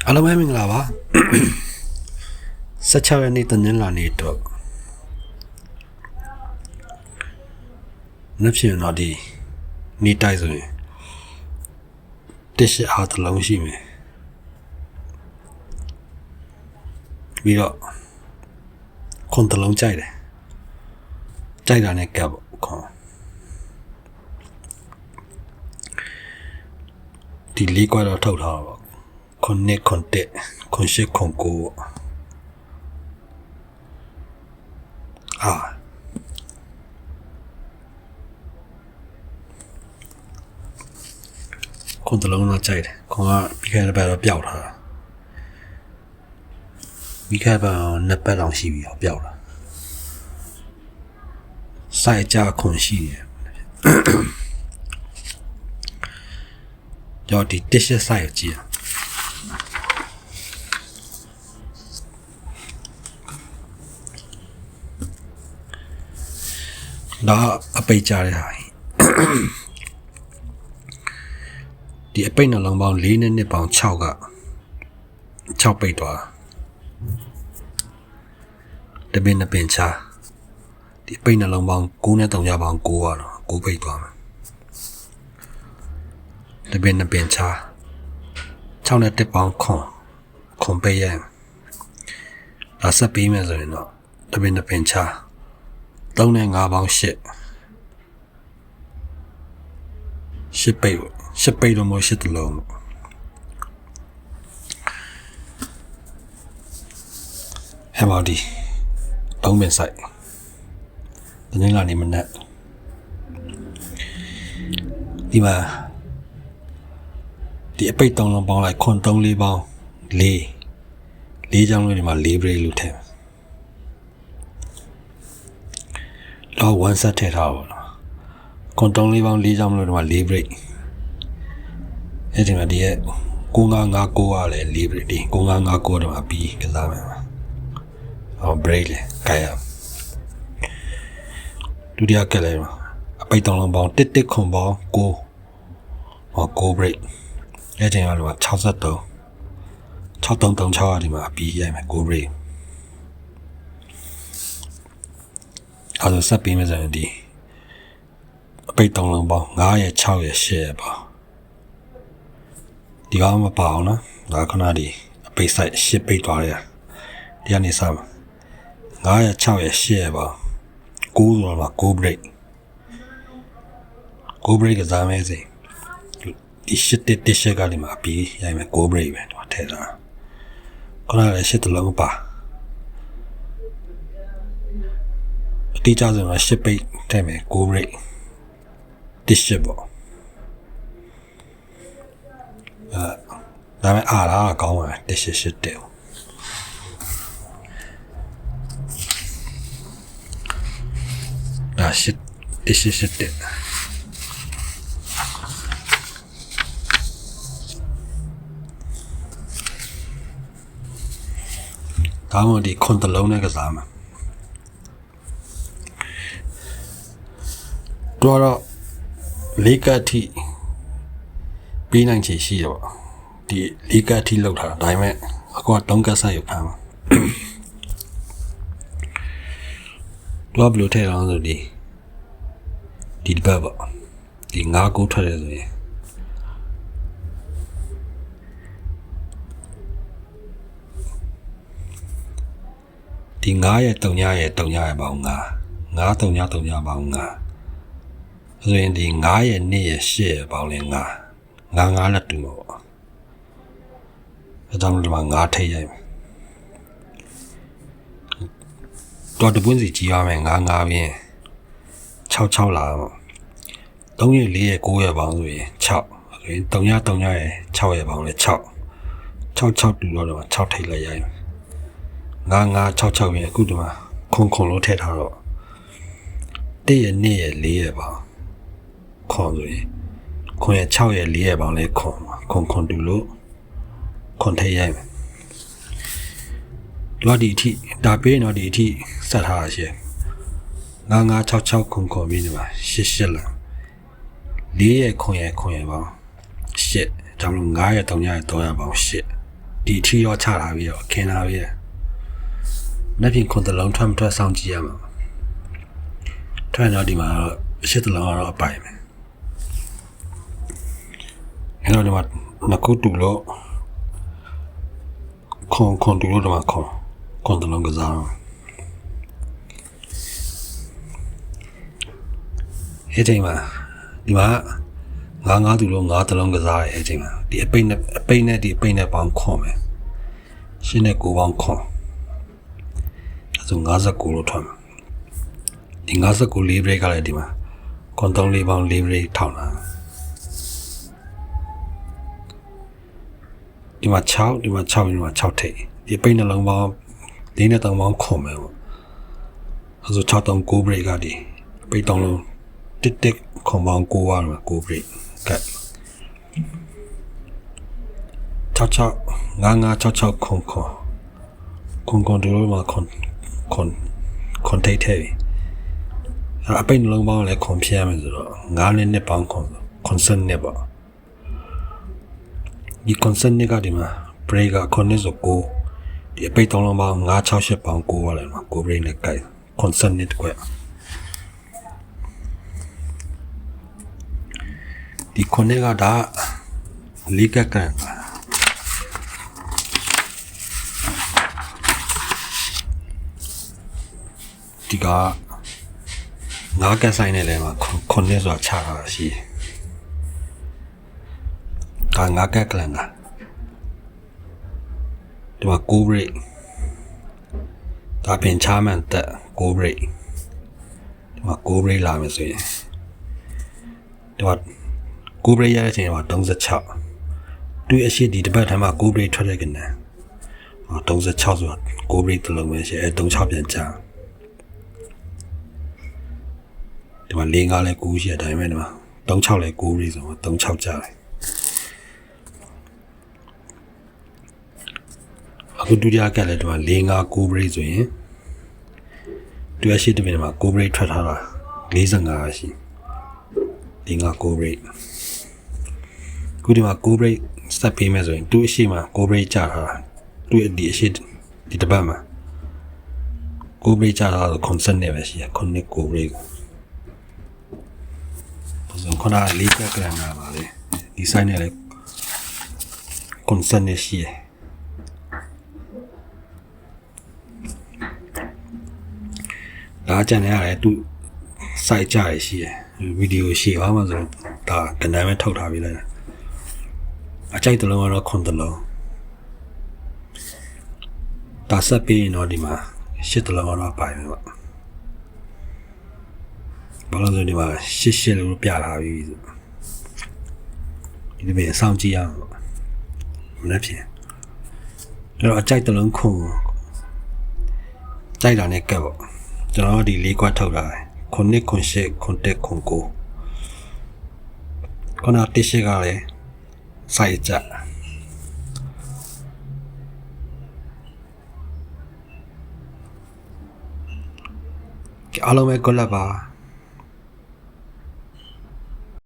အားလုံးပဲမင်္ဂလာပါ16ရက်နေ့တနင်္လာနေ့တော့နှစ်ဖြစ်တော့ဒီနေ့တိုက်ဆိုရင်တစ်ရှစ်အားတစ်လုံးရှိမယ်ပြီးတော့ခွန်တစ်လုံးကြိုက်တယ်ကြိုက်တာနဲ့ကပ်ပေါ့ခွန်ဒီလေးကွာတော့ထုတ်ထားတော့ခွန်နှစ်ခွန်တက်ခွန်ရှစ်ခွန်ကိုခွန်တလုံးတော့ကြိုက်တယ်ခွန်ကပြီးခဲ့တဲ့ဘက်တော့ပျောက်ထားတာပြီးခဲ့တဲ့ဘက်နှစ်ပတ်လောက်ရှိပြီတော့ပျောက်တာစိုက်ကြခွန်ရှိတယ်ကြောက်ဒီတစ်ရှစ်စိုက်ကြည့်ဒါအပိတ်ကြတဲ့ဟာဒီအပိတ်နှလုံးပေါင်း4နဲ့နှစ်ပေါင်း6က6ပိတ်သွားတပင်းနှစ်ပင်ချဒီအပိတ်နှလုံးပေါင်း9နဲ့3ရပေါင်း9ပါတော့9ပိတ်သွားမယ်တပင်းနှစ်ပင်ချ6နဲ့1ပေါင်းခွန်ပိတ်ရဒါဆက်ပြီးမယ်ဆိုရင်တော့တပင်းနှစ်ပင်ချ3နဲ့5ပေါင်း8ပိတ်8ပိတ်တော့မရှိတလုံးဟဲ့ပါဒီတုံးပင်ဆိုင်တနင်္လာနေ့မနက်ဒီမှာဒီအပိတ်3လုံးပေါင်းလိုက်ခွန်3 4ပေါင်း4ချောင်းလို့ဒီမှာ4 break လို့ထည့်တော့1 set ထည့်ထားပါတော့ခွန်3 4ပေါင်း4ချောင်းလို့ဒီမှာ4 break အဲ့ဒီမှာဒီရဲ့9559ကလည်း4 break ဒီ9559တော့အပြီးကစားမယ်အော် break လေကြိုင်ရဒုတိယကလည်းအပိတ်3လုံးပေါင်း1ခွန်ပေါင်း9 break အဲ့ဒီကတော့63 6336ဒီမှာအပြီးရိုက်မယ်9 break အဲ့ဒါဆက်ပြီးမယ်ဆိုရင်ဒီအပိတ်3လုံးပေါင်း9ရဲ့6ရဲ့10ရဲ့ပေါ့ဒီကောင်မပါအောင်နော်ဒါခဏဒီအပိတ်ဆိုင်10ပိတ်သွားတယ်ဒီကနေစမှာ9ရဲ့6ရဲ့10ရဲ့ပေါ့9ဆိုတော့9 break 9 break ကစားမယ်စီဒီ10တစ်ရှက်ကဒီမှာအပြီးရိုက်မယ်9 break ပဲတော့ထည့်တာခဏလည်း10တလုံးပါအတိအကျဆိုတော့10ပိတ်ထည့်မယ်9 break တစ်ရှက်ပေါ့ဒါပေမဲ့အားလားကောင်းတယ်တစ်ရှက်တယ်ဒါရှစ်တစ်ရှက်တယ်ဒါမှဒီခွန်တလုံးနဲ့ကစားမှာတော့လေးကတ်ထိပြီးနိုင်ချေရှိတော့ဒီလေးကတ်ထိလောက်ထားတာဒါပေမဲ့အခုက3ကတ်ဆက်ရဖမ်းမှာတော့ဘယ်လိုထည့်အောင်ဆိုဒီဘက်ပေါ့ဒီ9ကိုထွက်တယ်ဆိုရင်ဒီ9ရဲ့3ရဲ့3ရဲ့ပေါင်း9 3ပေါင်း9ဆိုရင်ဒီ9ရဲ့2ရဲ့8ရဲ့ပေါင်းလဲ9နဲ့တူမှာပေါ့အဲကြောင့်ဒီမှာ9ထိရိုက်မယ်တော့တပွင့်စီကြီးရမယ်9ပြင်း6လာပေါ့3ရဲ့4ရဲ့9ရဲ့ပေါင်းဆိုရင်6ဆိုရင်3ရဲ့6ရဲ့ပေါင်းလဲ6တူတော့6ထိလိုက်ရိုက်မယ်9ပြင်းအခုဒီမှာခွန်လို့ထည့်ထားတော့1ရဲ့2ရဲ့4ရဲ့ပေါင်းခွန်ဆိုရင်ခွန်ရဲ့6ရဲ့4ရဲ့ပေါင်းလဲခွန်တူလို့ခွန်ထိရိုက်မယ်တော့ဒီအထိဒါပေးတော့ဒီအထိဆက်ထားရရှယ်9966ခွန်ပြီးနေပါ88လာ4ရဲ့ခွန်ရဲ့ပေါင်း8ကြောင့်9ရဲ့3ရဲ့3ရဲ့ပေါင်း8 ဒီထီရောချလာပြီးတော့ခင်းလာပြီးနှစ်ပြင်ခွန်တလုံးထွက်မထွက်စောင့်ကြည့်ရမှာထွက်တော့ဒီမှာတော့အရှိတလုံးကတော့အပိုင်ပဲအဲ့တော့ဒီမှာနှစ်ခုတူလို့ခွန်တူလို့ဒီမှာခွန်တလုံးကစားတော့အဲ့ချိန်မှာဒီမှာငါးတူလို့ငါးတလုံးကစားရဲအဲ့ချိန်မှာဒီအပိတ်နဲ့ဒီအပိတ်နဲ့ပေါင်းခွန်မယ်ရှင်းနဲ့9ပေါင်းခွန်အဲ့ဆို59လို့ထွက်မှာဒီ59လေးဘရိတ်ကလည်းဒီမှာခွန်3လေးပေါင်း4ဘရိတ်ထောင်လာဒီမှာ6ဒီမှာ6ဒီမှာ6ထိပ်ဒီအပိတ်နှလုံးပေါင်း4နဲ့3ပေါင်းခွန်မယ်ပေါ့အဲ့ဆို6 3 9ဘရိတ်ကဒီအပိတ်3လုံးတစ်ခွန်ပေါင်း9ပါမှာ9ဘရိတ်ကတ်6 5 6 6ခွန်တို့မှာခွန်ထိတ်ထဲပြီအပိတ်နှလုံးပေါင်းလည်းခွန်ဖြဲရမယ်ဆိုတော့9နဲ့ပေါင်းခွန်စနစ်ပေါ့ဒီခွန်စနစ်ကဒီမှာ break ကခွန်နဲ့ဆို9ဒီအပိတ်3လုံးပေါင်း9 6 8ပေါင်း9ပါလေမှာ9 break နဲ့ကိုက်ခွန်စနစ်ကွဒီခွန်နဲ့ကဒါလေးကကန်ဒီကငါးကက်ဆိုင်နဲ့လည်းမှာခွန်နဲ့ဆိုတာချတာရှိဒါငါးကက်ကလန်ကဒီမှာ9 break ဒါပြင်ချမှန်တက်9 break ဒီမှာ9 break လာမယ်ဆိုရင်ဒီမှာ9 break ရတဲ့အချိန်မှာ36တွေ့အရှိဒီတစ်ပတ်ထဲမှာ9 break ထွက်တဲ့ကနေ36ဆိုတာ9 break တလုံးပဲရှိအဲ36ပြန်ချဒီမှာ4 5လဲ9ရှိတဲ့အတိုင်းပဲဒီမှာ36လဲ9ရီဆိုတော့36ကျတယ်အခုဒုတိယကလည်းဒီမှာ4 5 9ဘရိတ်ဆိုရင်တူရရှိတဲ့ပြင်မှာ9ဘရိတ်ထွက်ထားတာ45ရှိ4 5 9ဘရိတ်ခုဒီမှာ9ဘရိတ်စက်ပေးမယ်ဆိုရင်တူအရှိမှာ9ဘရိတ်ကျထားတာတူဒီအရှိဒီတစ်ပတ်မှာ9ဘရိတ်ကျထားတာခွန်စက်နဲ့ပဲရှိရခွန်နဲ့9ဘရိတ်ခုနကလေးကကလန်လာပါလေဒီဆိုင်နဲ့လည်းကွန်စန်နဲ့ရှိရဒါကြံနေရတယ်သူစိုက်ကြရရှိရဗီဒီယိုရှိအောင်မဆိုဒါကနမ်းပဲထုတ်ထားပေးလိုက်အကြိုက်တလုံးကတော့ခွန်တလုံးဒါဆက်ပြီးရင်တော့ဒီမှာ8တလုံးတော့ပါမယ်ပေါ့ဘာလို့ဆိုဒီမှာရှစ်လို့ပြလာပြီဆိုဒီပြင်စောင့်ကြည့်ရအောင်မနေ့ဖြင့်အဲ့တော့အကြိုက်တလုံးခွန်ကြိုက်တာနဲ့ကပ်ပေါ့ကျွန်တော်ဒီ၄ခွက်ထုတ်တာခွန်နစ်ခွန်ရှစ်ခွန်တက်ခွန်ကိုခုနတစ်ရှစ်ကလည်းစိုက်ကြအားလုံးပဲ good luck ပါ